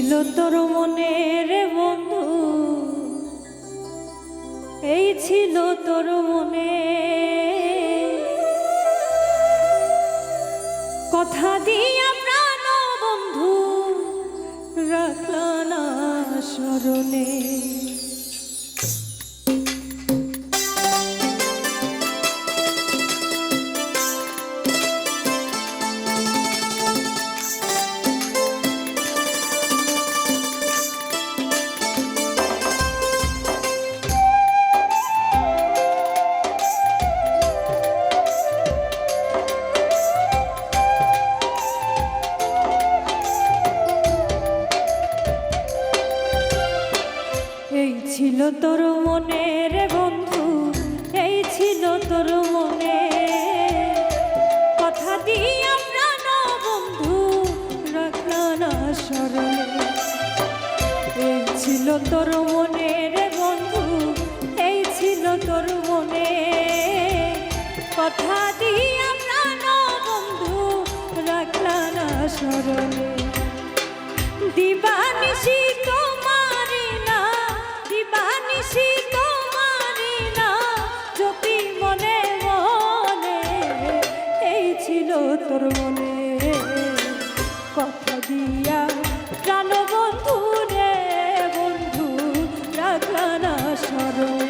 ছিল তোর মনের বন্ধু, এই ছিল তোর মনে কথা দিয়া প্রাণ বন্ধু রাখলা না স্মরণে। এই ছিল তোর মনে রে বন্ধু, এই ছিল তোর মনে কথা দিয়া প্রাণ বন্ধু রাখলা না স্মরণে। এই ছিল তোর মনে রে বন্ধু, এই ছিল তোর মনে কথা দিয়া প্রাণ বন্ধু রাখলা না স্মরণে। দিবানিশি তোমারি না, দিবানিশি তোমারি না যদি মনে মনে এই ছিল তোর মনে কথা দিয়া প্রাণ বন্ধু রে বন্ধু রাখলা না স্মরণে।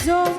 জমে